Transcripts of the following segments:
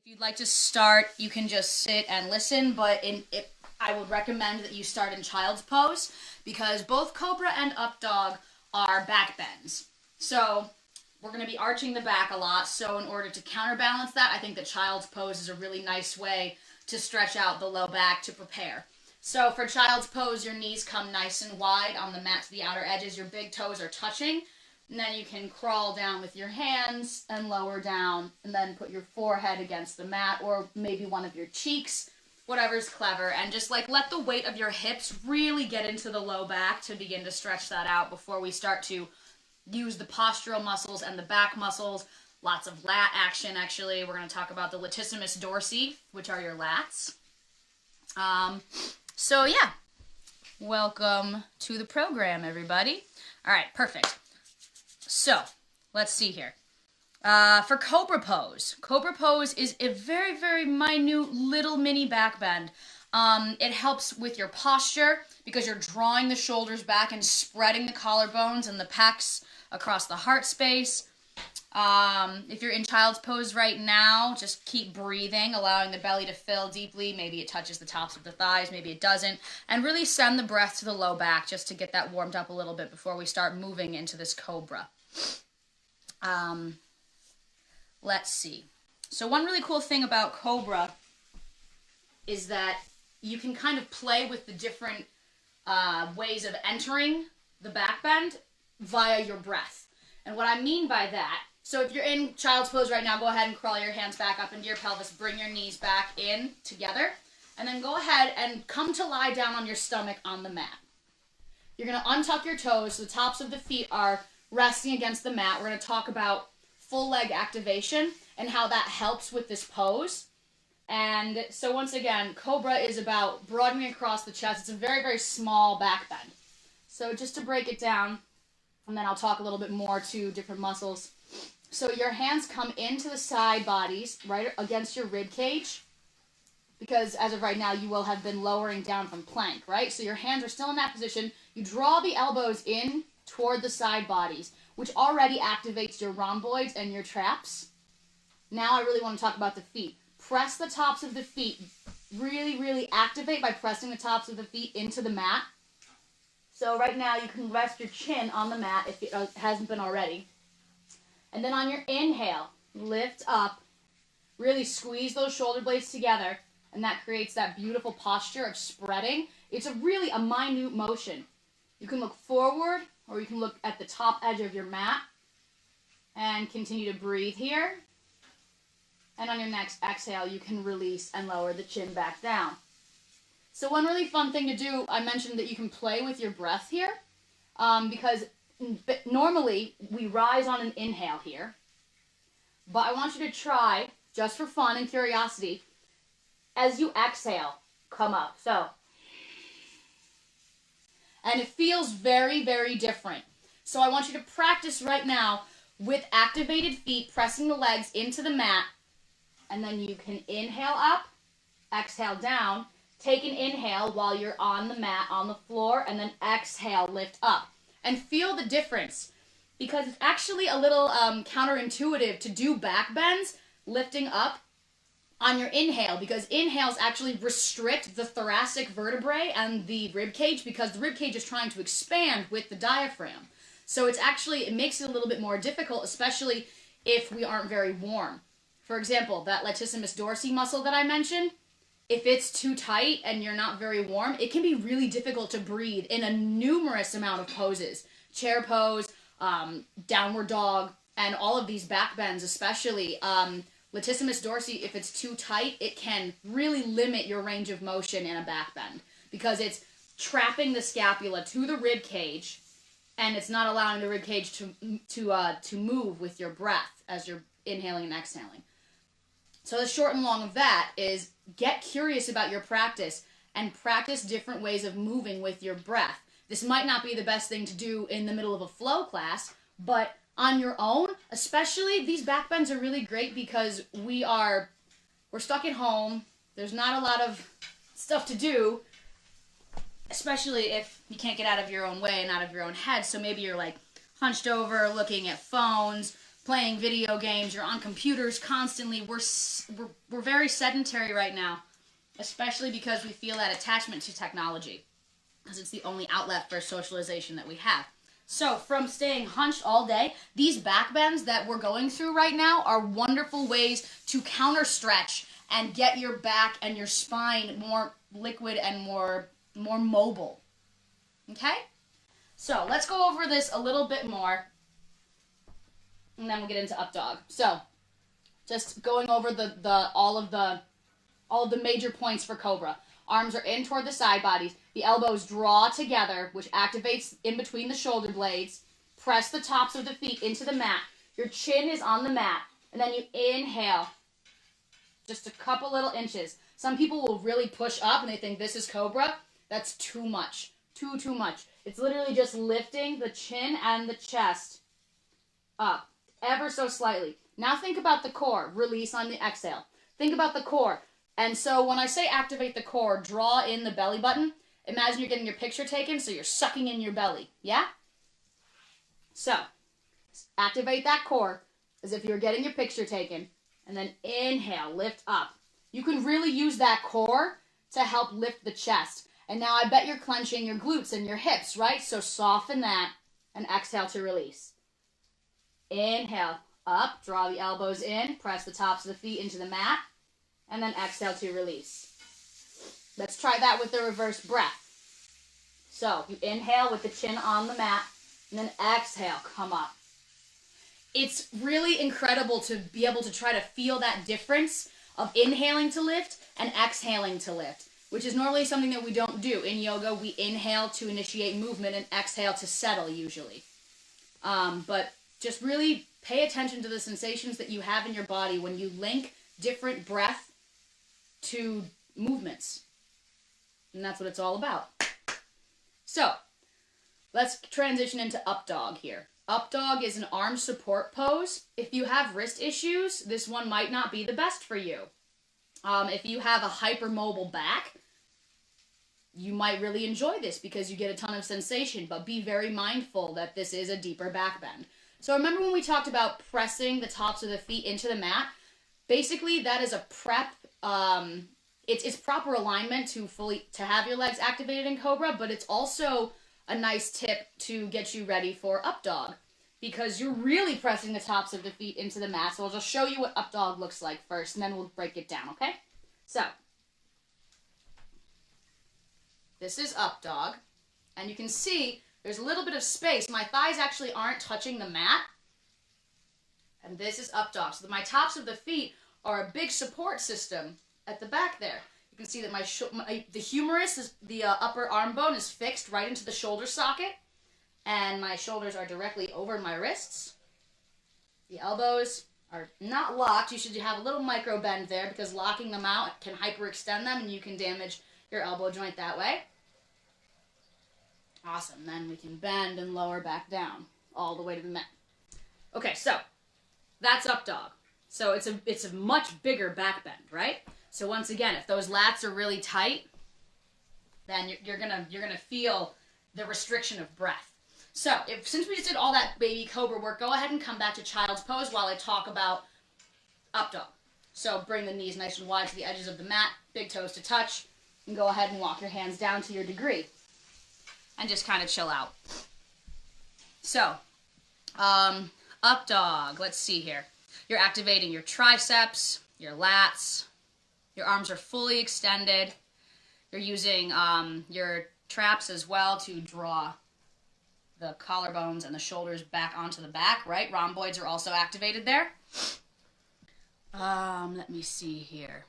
you'd like to start, you can just sit and listen, but I would recommend that you start in child's pose because both Cobra and Updog are back bends. So we're going to be arching the back a lot, so in order to counterbalance that, I think that child's pose is a really nice way to stretch out the low back to prepare. So for child's pose, your knees come nice and wide on the mat to the outer edges, your big toes are touching, and then you can crawl down with your hands and lower down, and then put your forehead against the mat, or maybe one of your cheeks, whatever's clever, and just like let the weight of your hips really get into the low back to begin to stretch that out before we start to use the postural muscles and the back muscles. Lots of lat action, actually. We're going to talk about the latissimus dorsi, which are your lats. So yeah, welcome to the program, everybody. All right, perfect. So let's see here. For Cobra Pose. Cobra Pose is a very, very minute little mini back bend. It helps with your posture because you're drawing the shoulders back and spreading the collarbones and the pecs across the heart space. If you're in child's pose right now, just keep breathing, allowing the belly to fill deeply. Maybe it touches the tops of the thighs, maybe it doesn't. And really send the breath to the low back just to get that warmed up a little bit before we start moving into this Cobra. Let's see. So one really cool thing about Cobra is that you can kind of play with the different ways of entering the back bend via your breath. And what I mean by that, so if you're in child's pose right now, go ahead and crawl your hands back up into your pelvis, bring your knees back in together, and then go ahead and come to lie down on your stomach on the mat. You're going to untuck your toes so the tops of the feet are resting against the mat. We're going to talk about full leg activation and how that helps with this pose. And so once again, Cobra is about broadening across the chest. It's a very, very small back bend. So just to break it down, and then I'll talk a little bit more to different muscles. So your hands come into the side bodies, right against your rib cage, because as of right now, you will have been lowering down from plank, right? So your hands are still in that position. You draw the elbows in toward the side bodies, which already activates your rhomboids and your traps. Now I really want to talk about the feet. Press the tops of the feet. Really, really activate by pressing the tops of the feet into the mat. So right now you can rest your chin on the mat if it hasn't been already. And then on your inhale, lift up, really squeeze those shoulder blades together, and that creates that beautiful posture of spreading. It's a minute motion. You can look forward, or you can look at the top edge of your mat, and continue to breathe here. And on your next exhale, you can release and lower the chin back down. So one really fun thing to do, I mentioned that you can play with your breath here, because normally we rise on an inhale here, but I want you to try, just for fun and curiosity, as you exhale, come up. So, and it feels very, very different. So I want you to practice right now with activated feet, pressing the legs into the mat, and then you can inhale up, exhale down, take an inhale while you're on the mat, on the floor, and then exhale, lift up. And feel the difference, because it's actually a little counterintuitive to do back bends, lifting up on your inhale, because inhales actually restrict the thoracic vertebrae and the rib cage, because the rib cage is trying to expand with the diaphragm. So it makes it a little bit more difficult, especially if we aren't very warm. For example, that latissimus dorsi muscle that I mentioned, if it's too tight and you're not very warm, it can be really difficult to breathe in a numerous amount of poses. Chair pose, downward dog, and all of these back bends especially. Latissimus dorsi, if it's too tight, it can really limit your range of motion in a back bend because it's trapping the scapula to the rib cage, and it's not allowing the rib cage to move with your breath as you're inhaling and exhaling. So the short and long of that is get curious about your practice and practice different ways of moving with your breath. This might not be the best thing to do in the middle of a flow class, but on your own, especially these back bends are really great because we're stuck at home. There's not a lot of stuff to do, especially if you can't get out of your own way and out of your own head. So maybe you're like hunched over looking at phones, playing video games, you're on computers constantly. We're very sedentary right now, especially because we feel that attachment to technology, because it's the only outlet for socialization that we have. So from staying hunched all day, these back bends that we're going through right now are wonderful ways to counter stretch and get your back and your spine more liquid and more mobile. Okay? So let's go over this a little bit more, and then we'll get into up dog. So just going over all of the major points for Cobra. Arms are in toward the side bodies. The elbows draw together, which activates in between the shoulder blades. Press the tops of the feet into the mat. Your chin is on the mat. And then you inhale just a couple little inches. Some people will really push up and they think this is Cobra. That's too much. Too much. It's literally just lifting the chin and the chest up ever so slightly. Now think about the core. Release on the exhale. Think about the core. And so when I say activate the core, draw in the belly button. Imagine you're getting your picture taken, so you're sucking in your belly. Yeah? So, activate that core as if you're getting your picture taken. And then inhale, lift up. You can really use that core to help lift the chest. And now I bet you're clenching your glutes and your hips, right? So soften that and exhale to release. Inhale, up, draw the elbows in, press the tops of the feet into the mat. And then exhale to release. Let's try that with the reverse breath. So you inhale with the chin on the mat, and then exhale, come up. It's really incredible to be able to try to feel that difference of inhaling to lift and exhaling to lift, which is normally something that we don't do. In yoga, we inhale to initiate movement and exhale to settle usually. But just really pay attention to the sensations that you have in your body when you link different breath to movements. And that's what it's all about. So, let's transition into up dog here. Up dog is an arm support pose. If you have wrist issues, this one might not be the best for you. If you have a hypermobile back, you might really enjoy this because you get a ton of sensation, but be very mindful that this is a deeper back bend. So remember when we talked about pressing the tops of the feet into the mat? Basically, that is a prep. It's proper alignment to have your legs activated in Cobra, but it's also a nice tip to get you ready for up dog because you're really pressing the tops of the feet into the mat. So I'll just show you what up dog looks like first, and then we'll break it down, okay? So this is up dog, and you can see there's a little bit of space. My thighs actually aren't touching the mat, and this is up dog. So my tops of the feet are a big support system at the back there. You can see that the humerus, the upper arm bone, is fixed right into the shoulder socket, and my shoulders are directly over my wrists. The elbows are not locked. You should have a little micro bend there because locking them out can hyperextend them, and you can damage your elbow joint that way. Awesome. Then we can bend and lower back down all the way to the mat. Okay, so that's up dog. So it's a much bigger back bend, right? So once again, if those lats are really tight, then you're gonna feel the restriction of breath. So since we just did all that baby Cobra work, go ahead and come back to child's pose while I talk about up dog. So bring the knees nice and wide to the edges of the mat, big toes to touch, and go ahead and walk your hands down to your degree, and just kind of chill out. So up dog. Let's see here. You're activating your triceps, your lats. Your arms are fully extended. You're using your traps as well to draw the collarbones and the shoulders back onto the back, right? Rhomboids are also activated there. Let me see here.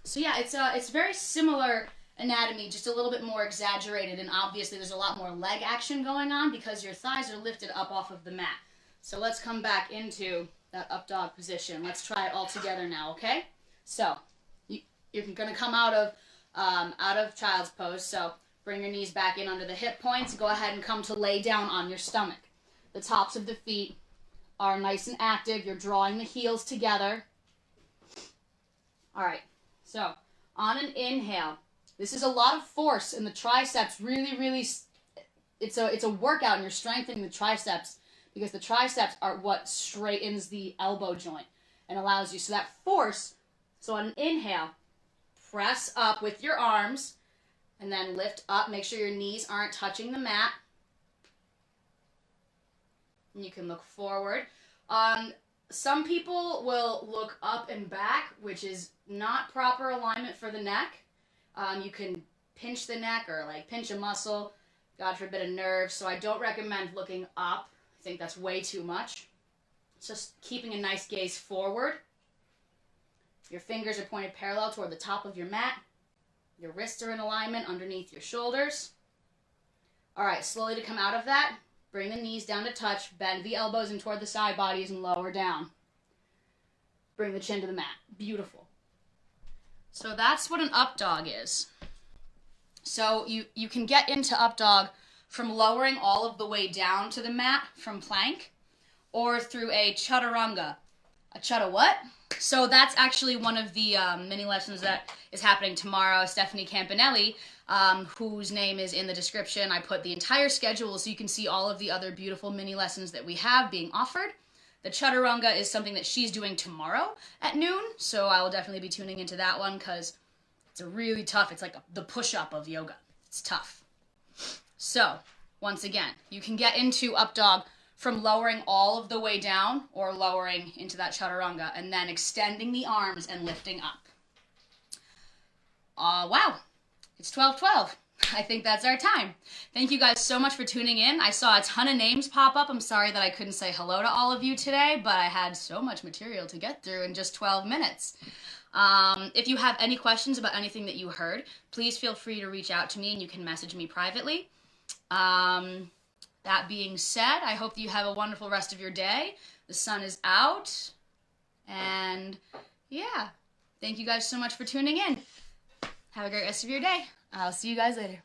So yeah, it's very similar anatomy, just a little bit more exaggerated, and obviously there's a lot more leg action going on because your thighs are lifted up off of the mat. So let's come back into that up dog position. Let's try it all together now, okay? So you're going to come out of child's pose. So bring your knees back in under the hip points. Go ahead and come to lay down on your stomach. The tops of the feet are nice and active. You're drawing the heels together. All right. So on an inhale, this is a lot of force in the triceps. Really, it's a workout, and you're strengthening the triceps because the triceps are what straightens the elbow joint and allows you, so that force, so on an inhale, press up with your arms, and then lift up. Make sure your knees aren't touching the mat. And you can look forward. Some people will look up and back, which is not proper alignment for the neck. You can pinch the neck or like pinch a muscle, God forbid a nerve. So I don't recommend looking up. I think that's way too much. It's just keeping a nice gaze forward. Your fingers are pointed parallel toward the top of your mat. Your wrists are in alignment underneath your shoulders. All right, slowly to come out of that, bring the knees down to touch, bend the elbows in toward the side bodies and lower down. Bring the chin to the mat. Beautiful. So that's what an up dog is. So you can get into up dog from lowering all of the way down to the mat from plank, or through a chaturanga. A chutta what? So that's actually one of the mini lessons that is happening tomorrow. Stephanie Campanelli, whose name is in the description. I put the entire schedule so you can see all of the other beautiful mini lessons that we have being offered. The chaturanga is something that she's doing tomorrow at noon, so I will definitely be tuning into that one because it's a really tough, it's like the push-up of yoga. It's tough. So, once again, you can get into up dog from lowering all of the way down or lowering into that chaturanga and then extending the arms and lifting up. Wow, it's 12:12. I think that's our time. Thank you guys so much for tuning in. I saw a ton of names pop up. I'm sorry that I couldn't say hello to all of you today, but I had so much material to get through in just 12 minutes. If you have any questions about anything that you heard, please feel free to reach out to me and you can message me privately. That being said, I hope that you have a wonderful rest of your day. The sun is out. And yeah, thank you guys so much for tuning in. Have a great rest of your day. I'll see you guys later.